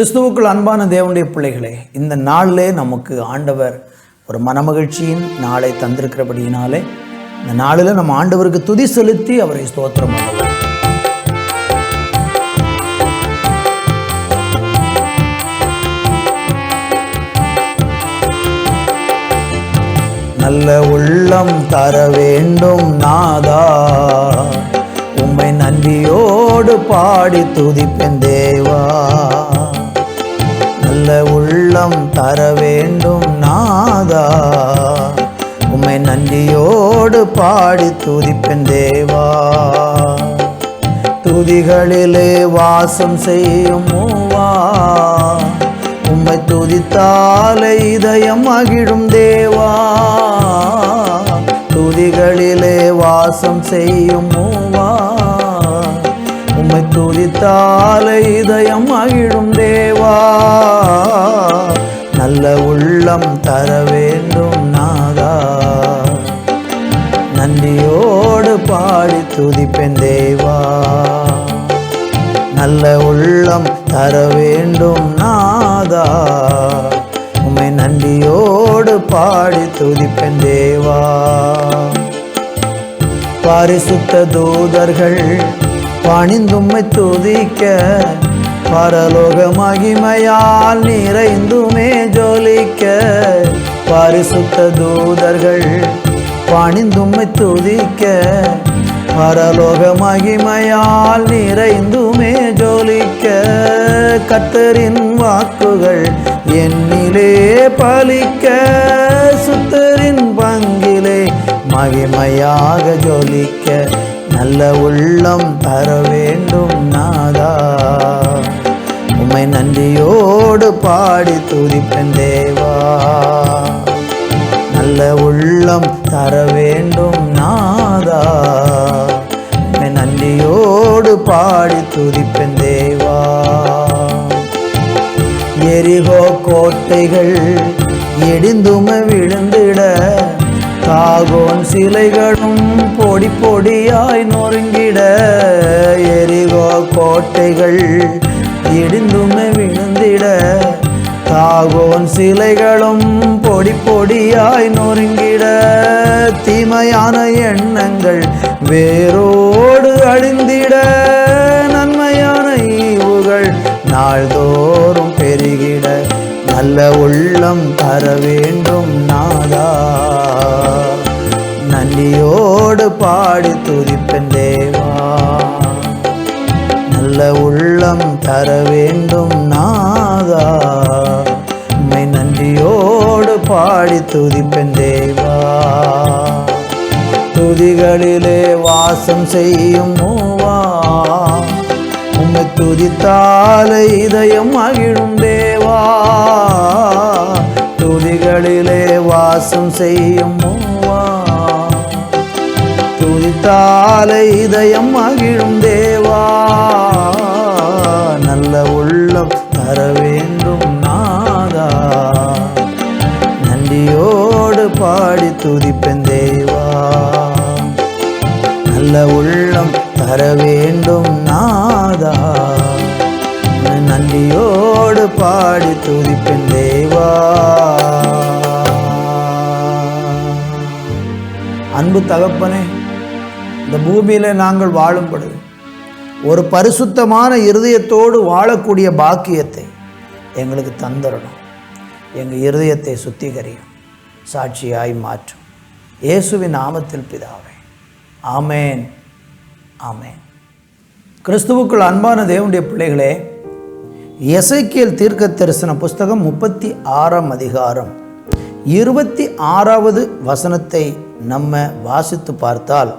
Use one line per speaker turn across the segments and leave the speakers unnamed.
கிறிஸ்துவுக்குள் அன்பான தேவனுடைய பிள்ளைகளே, இந்த நாளிலே நமக்கு ஆண்டவர் ஒரு மனமகிழ்ச்சியின் நாளை தந்திருக்கிறபடியினாலே இந்த நாளில் நம்ம ஆண்டவருக்கு துதி செலுத்தி அவரை ஸ்தோத்திரம் பண்ணுவோம். நல்ல உள்ளம் தர வேண்டும் நாதா, உம்மை நன்றியோடு பாடி துதிப்பேன் தேவா. நல்ல உள்ளம் தர வேண்டும் நாதா, உம்மை நன்றியோடு பாடி துதிப்பேன் தேவா. துதிகளிலே வாசம் செய்யும் மூவா, உம்மை துதித்தாலே இதயம் மகிழும் தேவா. துதிகளிலே வாசம் செய்யும் மூவா, உம்மை துதித்தாலே இதயம் மகிழும் தேவா. நல்ல உள்ளம் தர வேண்டும் நாதா, நன்றியோடு பாடி துதிப்பேன் தேவா. நல்ல உள்ளம் தர வேண்டும் நாதா, உம்மை நன்றியோடு பாடி துதிப்பேன் தேவா. பரிசுத்த தூதர்கள் பணிந்தும்மை துதிக்க, பரலோக மகிமையால் நிறைந்துமே ஜொலிக்க. பரிசுத்த தூதர்கள் பணிந்தும்மை துதிக்க, பரலோக மகிமையால் நிறைந்துமே ஜொலிக்க. கர்த்தரின் வாக்குகள் என்னிலே பலிக்க, சுத்தரின் பங்கிலே மகிமையாக ஜொலிக்க. நல்ல உள்ளம் தர வேண்டும் நாதா, உம்மை நன்றியோடு பாடி துதிப்பேன் தேவா. நல்ல உள்ளம் தர வேண்டும் நாதா, உம்மை நன்றியோடு பாடி துதிப்பேன் தேவா. எரிகோ கோட்டைகள் இடிந்துமை விழுந்திட, தாகோன் சிலைகளும் பொடி பொடியாய் நொறுங்கிட. எரிகோ கோட்டைகள் இடிந்துமை விழுந்திட, தாகோன் சிலைகளும் பொடி பொடியாய் நொறுங்கிட. தீமையான எண்ணங்கள் வேரோடு அழிந்திட, நன்மையான ஈவுகள் நாள்தோறும் பெருகிட. நல்ல உள்ளம் தர வேண்டும் நாதா, நன்றியோடு பாடி துதிப்பேன் தேவா. நல்ல உள்ளம் தர வேண்டும் நாதா, உம்மை நன்றியோடு பாடி துதிப்பேன் தேவா. துதிகளிலே வாசம் செய்யும் மூவா, உம்மை துதித்தாலே இதயம் மகிழும் தேவா. துதிகளிலே வாசம் செய்யும் மூவா, துதித்தாலே இதயம் மகிழும் தேவா. நல்ல உள்ளம் தர வேண்டும் நாதா, நன்றியோடு பாடி துதிப்பேன் தேவா. நல்ல உள்ளம் தர வேண்டும் நாதா, நன்றியோடு பாடி துதிப்பேன் தேவா. அன்பு தகப்பனே, இந்த பூமியில் நாங்கள் வாழும் பொழுது ஒரு பரிசுத்தமான இருதயத்தோடு வாழக்கூடிய பாக்கியத்தை எங்களுக்கு தந்துடணும். எங்கள் இருதயத்தை சுத்திகரியும், சாட்சியாய் மாற்றும். இயேசுவின் நாமத்தில் பிதாவே, ஆமேன், ஆமேன். கிறிஸ்துவுக்குள் அன்பான தேவனுடைய பிள்ளைகளே, எசேக்கியேல் தீர்க்க தரிசன புஸ்தகம் 36ஆம் அதிகாரம் 26வது வசனத்தை நம்ம வாசித்து பார்த்தால்,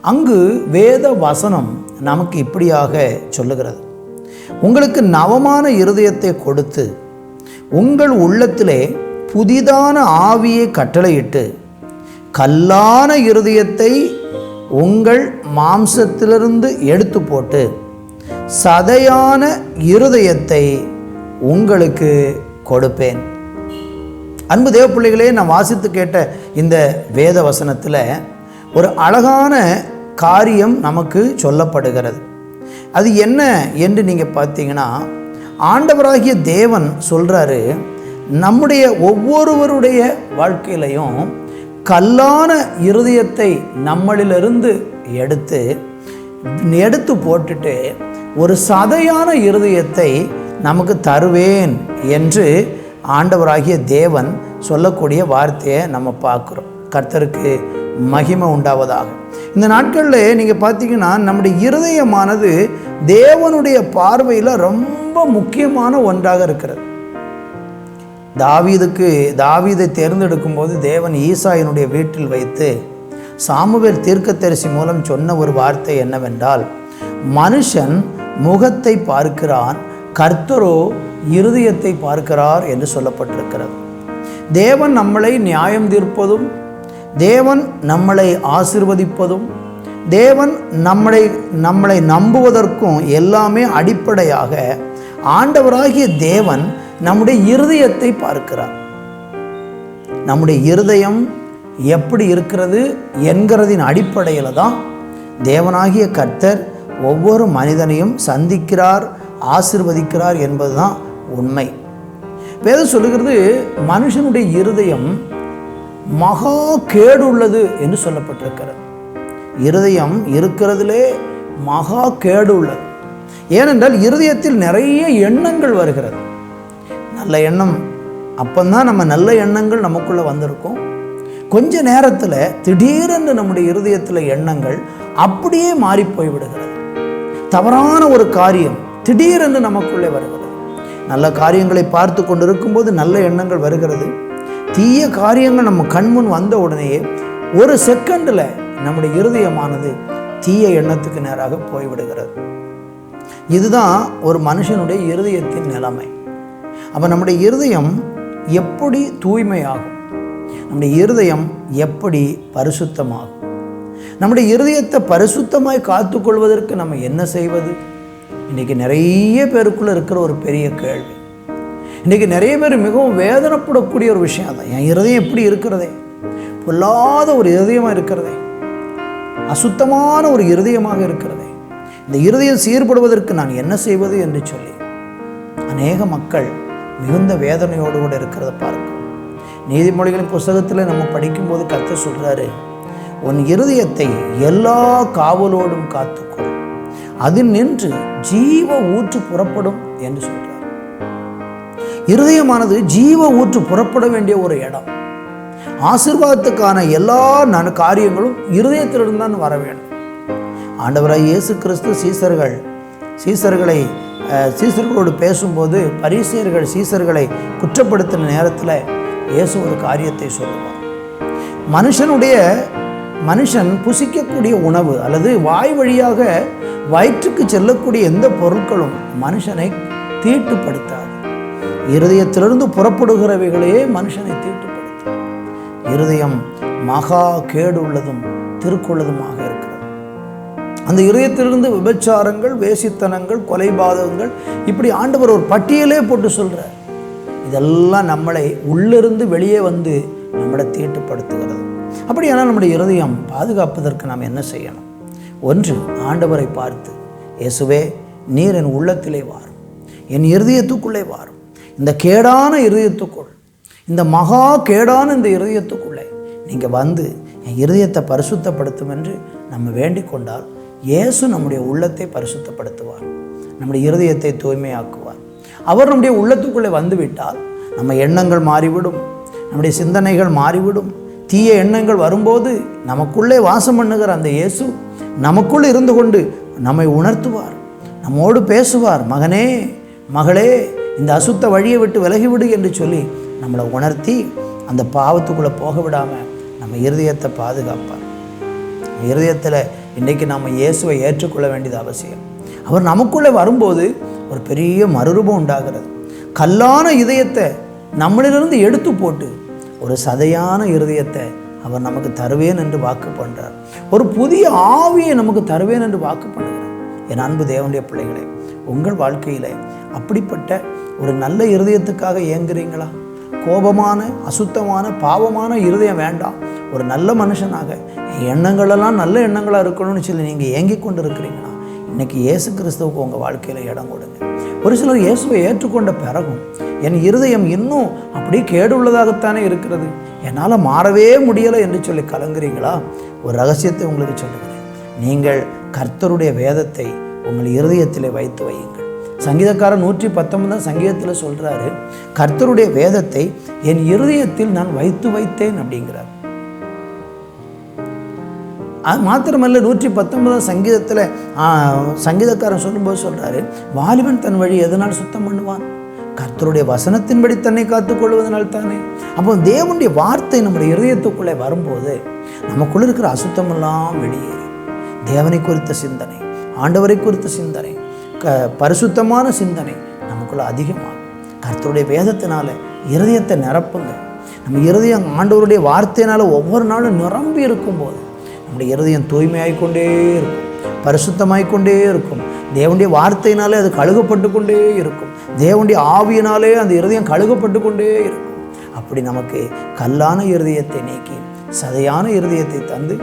அங்கு வேத வசனம் நமக்கு இப்படியாக சொல்லுகிறது: உங்களுக்கு நவமான இருதயத்தை கொடுத்து உங்கள் உள்ளத்திலே புதிதான ஆவியை கட்டளையிட்டு, கல்லான இருதயத்தை உங்கள் மாம்சத்திலிருந்து எடுத்து போட்டு, சதையான இருதயத்தை உங்களுக்கு கொடுப்பேன். அன்பு தேவ பிள்ளைகளே, நான் வாசித்து கேட்ட இந்த வேத வசனத்தில் ஒரு அழகான காரியம் நமக்கு சொல்லப்படுகிறது. அது என்ன என்று நீங்கள் பார்த்தீங்கன்னா, ஆண்டவராகிய தேவன் சொல்கிறாரு, நம்முடைய ஒவ்வொருவருடைய வாழ்க்கையிலையும் கல்லான இருதயத்தை நம்மளிலிருந்து எடுத்து போட்டுட்டு ஒரு சதையான இருதயத்தை நமக்கு தருவேன் என்று ஆண்டவராகிய தேவன் சொல்லக்கூடிய வார்த்தையை நம்ம பார்க்குறோம். கர்த்தருக்கு மகிமை உண்டாவதாக. இந்த நாட்களில் நீங்கள் பார்த்தீங்கன்னா நம்முடைய இருதயமானது தேவனுடைய பார்வையில் ரொம்ப முக்கியமான ஒன்றாக இருக்கிறது. தாவீதை தேர்ந்தெடுக்கும் போது தேவன் ஈசாயினுடைய வீட்டில் வைத்து சாமுவேல் தீர்க்கதரிசி மூலம் சொன்ன ஒரு வார்த்தை என்னவென்றால், மனுஷன் முகத்தை பார்க்கிறான், கர்த்தரோ இருதயத்தை பார்க்கிறார் என்று சொல்லப்பட்டிருக்கிறது. தேவன் நம்மளை நியாயம் தீர்ப்பதும், தேவன் நம்மளை ஆசீர்வதிப்பதும், தேவன் நம்மளை நம்புவதற்கும் எல்லாமே அடிப்படையாக ஆண்டவராகிய தேவன் நம்முடைய இருதயத்தை பார்க்கிறார். நம்முடைய இருதயம் எப்படி இருக்கிறது என்கிறதின் அடிப்படையில் தான் தேவனாகிய கர்த்தர் ஒவ்வொரு மனிதனையும் சந்திக்கிறார், ஆசீர்வதிக்கிறார் என்பதுதான் உண்மை. வேதம் சொல்லுகிறது, மனுஷனுடைய இருதயம் மகா கேடு உள்ளது என்று சொல்லப்பட்டிருக்கிறது. இருதயம் இருக்கிறதுலே மகா கேடு உள்ளது. ஏனென்றால் இருதயத்தில் நிறைய எண்ணங்கள் வருகிறது. நல்ல எண்ணம், அப்பந்தான் நம்ம நல்ல எண்ணங்கள் நமக்குள்ளே வந்திருக்கும். கொஞ்ச நேரத்தில் திடீரென்று நம்முடைய இருதயத்தில் எண்ணங்கள் அப்படியே மாறி போய்விடுகிறது. தவறான ஒரு காரியம் திடீரென்று நமக்குள்ளே வருகிறது. நல்ல காரியங்களை பார்த்து கொண்டு இருக்கும்போது நல்ல எண்ணங்கள் வருகிறது. தீய காரியங்கள் நம்ம கண்முன் வந்த உடனேயே ஒரு செகண்டில் நம்முடைய இருதயமானது தீய எண்ணத்துக்கு நேராக போய்விடுகிறது. இதுதான் ஒரு மனுஷனுடைய இருதயத்தின் நிலைமை. அப்போ நம்முடைய இருதயம் எப்படி தூய்மையாகும்? நம்முடைய இருதயம் எப்படி பரிசுத்தமாகும்? நம்முடைய இருதயத்தை பரிசுத்தமாய் காத்துக்கொள்வதற்கு நம்ம என்ன செய்வது? இன்றைக்கி நிறைய பேருக்குள்ளே இருக்கிற ஒரு பெரிய கேள்வி. இன்றைக்கி நிறைய பேர் மிகவும் வேதனைப்படக்கூடிய ஒரு விஷயம் தான், என் இருதயம் எப்படி இருக்கிறதே, பொல்லாத ஒரு இருதயமாக இருக்கிறதே, அசுத்தமான ஒரு இருதயமாக இருக்கிறதே, இந்த இருதயம் சீர்படுவதற்கு நான் என்ன செய்வது என்று சொல்லி அநேக மக்கள் மிகுந்த வேதனையோடு கூட இருக்கிறத பார்க்கும். நீதிமொழிகளின் புஸ்தகத்தில் நம்ம படிக்கும்போது கர்த்தர் சொல்கிறாரு, உன் இருதயத்தை எல்லா காவலோடும் காத்துக்கொள், அதில் நின்று ஜீவ ஊற்று புறப்படும் என்று சொல்கிறார். இருதயமானது ஜீவ ஊற்று புறப்பட வேண்டிய ஒரு இடம். ஆசீர்வாதத்துக்கான எல்லா காரியங்களும் இருதயத்திலிருந்து தான் வர வேண்டும். ஆண்டவராய் இயேசு கிறிஸ்து சீசர்களோடு பேசும்போது பரிசேயர்கள் சீசர்களை குற்றப்படுத்தின நேரத்தில் இயேசு ஒரு காரியத்தை சொல்லுவார். மனுஷன் புசிக்கக்கூடிய உணவு அல்லது வாய் வழியாக வயிற்றுக்கு செல்லக்கூடிய எந்த பொருட்களும் மனுஷனை தீட்டுப்படுத்தாது. இருதயத்திலிருந்து புறப்படுகிறவைகளே மனுஷனை தீட்டுப்படுத்தும். இருதயம் மகா கேடு உள்ளதும் திருக்குள்ளதுமாக இருக்கிறது. அந்த இருதயத்திலிருந்து விபச்சாரங்கள், வேசித்தனங்கள், கொலைபாதகங்கள், இப்படி ஆண்டவர் ஒரு பட்டியலே போட்டு சொல்கிறார். இதெல்லாம் நம்மளை உள்ளிருந்து வெளியே வந்து நம்மளை தீட்டுப்படுத்துகிறது. அப்படியானால் நம்முடைய இருதயம் பாதுகாப்பதற்கு நாம் என்ன செய்யணும்? ஒன்று, ஆண்டவரை பார்த்து, இயேசுவே நீர் என் உள்ளத்திலே வாரும், என் இருதயத்துக்குள்ளே வாரும், இந்த கேடான இருதயத்துக்குள், இந்த மகா கேடான இந்த இருதயத்துக்குள்ளே நீங்கள் வந்து என் இருதயத்தை பரிசுத்தப்படுத்தும் என்று நம்ம வேண்டிக் கொண்டால் இயேசு நம்முடைய உள்ளத்தை பரிசுத்தப்படுத்துவார், நம்முடைய இருதயத்தை தூய்மையாக்குவார். அவர் நம்முடைய உள்ளத்துக்குள்ளே வந்துவிட்டால் நம்ம எண்ணங்கள் மாறிவிடும், நம்முடைய சிந்தனைகள் மாறிவிடும். தீய எண்ணங்கள் வரும்போது நமக்குள்ளே வாசம் பண்ணுகிற அந்த இயேசு நமக்குள்ளே இருந்து கொண்டு நம்மை உணர்த்துவார், நம்மோடு பேசுவார். மகனே, மகளே, இந்த அசுத்த வழியை விட்டு விலகிவிடு என்று சொல்லி நம்மளை உணர்த்தி அந்த பாவத்துக்குள்ளே போக விடாமல் நம்ம இருதயத்தை பாதுகாப்பார். இருதயத்தில் இன்றைக்கி நாம் இயேசுவை ஏற்றுக்கொள்ள வேண்டியது அவசியம். அவர் நமக்குள்ளே வரும்போது ஒரு பெரிய மறுரூபம் உண்டாகிறது. கல்லான இதயத்தை நம்மளிலிருந்து எடுத்து போட்டு ஒரு சதையான இருதயத்தை அவர் நமக்கு தருவேன் என்று வாக்கு பண்ணுறார். ஒரு புதிய ஆவியை நமக்கு தருவேன் என்று வாக்கு பண்ணுகிறார். என் அன்பு தேவனுடைய பிள்ளைகளே, உங்கள் வாழ்க்கையில் அப்படிப்பட்ட ஒரு நல்ல இருதயத்துக்காக ஏங்குறீங்களா? கோபமான, அசுத்தமான, பாவமான இருதயம் வேண்டாம். ஒரு நல்ல மனுஷனாக எண்ணங்களெல்லாம் நல்ல எண்ணங்களாக இருக்கணும்னு சொல்லி நீங்கள் ஏங்கி கொண்டு இருக்கிறீங்கன்னா இன்றைக்கி இயேசு கிறிஸ்துவுக்கு உங்கள் வாழ்க்கையில் இடம் கொடுங்க. ஒரு சிலர் இயேசுவை ஏற்றுக்கொண்ட பிறகும் என் இருதயம் இன்னும் அப்படியே கேடுள்ளதாகத்தானே இருக்கிறது, என்னால் மாறவே முடியலை என்று சொல்லி கலங்குறீங்களா? ஒரு ரகசியத்தை உங்களுக்கு சொல்லுகிறேன். நீங்கள் கர்த்தருடைய வேதத்தை உங்கள் இருதயத்திலே வைத்து வையுங்கள். சங்கீதக்காரர் 119 சங்கீதத்தில் சொல்கிறாரு, கர்த்தருடைய வேதத்தை என் இருதயத்தில் நான் வைத்து வைத்தேன் அப்படிங்கிறார். அது மாத்திரமல்ல, 119 சங்கீதத்தில் சங்கீதக்காரன் சொல்லும்போது சொல்கிறாரு, வாலிபன் தன் வழி எதனால் சுத்தம் பண்ணுவான்? கர்த்தருடைய வசனத்தின்படி தன்னை காத்துக்கொள்வதனால் தானே. அப்போ தேவனுடைய வார்த்தை நம்முடைய இருதயத்துக்குள்ளே வரும்போது நமக்குள்ள இருக்கிற அசுத்தமெல்லாம் வெளியேறி தேவனை குறித்த சிந்தனை, ஆண்டவரை குறித்த சிந்தனை, பரிசுத்தமான சிந்தனை நமக்குள்ள அதிகமாகும். கர்த்தருடைய வேதத்தினால இருதயத்தை நிரப்புங்க. நம்ம இருதயம் ஆண்டவருடைய வார்த்தையினால ஒவ்வொரு நாளும் நிரம்பி இருக்கும்போது நம்முடைய இருதயம் தூய்மையாகிக்கொண்டே இருக்கும், பரிசுத்தமாகிக்கொண்டே இருக்கும். தேவனுடைய வார்த்தையினாலே அது கழுகப்பட்டு கொண்டே இருக்கும். தேவனுடைய ஆவியினாலே அந்த இருதயம் கழுகப்பட்டு கொண்டே இருக்கும். அப்படி நமக்கு கல்லான இருதயத்தை நீக்கி சதையான இருதயத்தை தந்து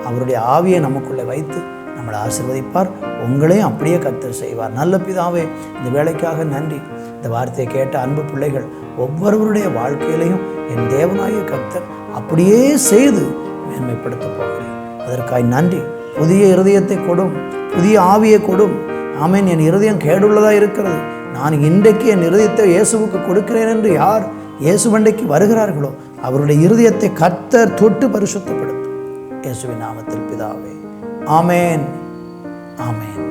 அவருடைய ஆவியை நமக்குள்ளே வைத்து நம்மளை ஆசீர்வதிப்பார். உங்களையும் அப்படியே கர்த்தர் செய்வார். நல்ல பிதாவே, இந்த வேலைக்காக நன்றி. இந்த வார்த்தையை கேட்ட அன்பு பிள்ளைகள் ஒவ்வொருவருடைய வாழ்க்கையிலையும் என் தேவனாகிய கர்த்தர் அப்படியே செய்து மேன்மைப்படுத்த போகிறேன். அதற்காக நன்றி. புதிய இருதயத்தை கொடும், புதிய ஆவியை கொடும். ஆமேன். என் இருதயம் கேடுள்ளதாக இருக்கிறது, நான் இன்றைக்கு என் இருதயத்தை இயேசுவுக்கு கொடுக்கிறேன் என்று யார் இயேசுவண்டைக்கு வருகிறார்களோ அவருடைய இருதயத்தை கர்த்தர் தொட்டு பரிசுத்தப்படுத்தும். இயேசுவின் நாமத்தில் பிதாவே, ஆமேன், ஆமேன்.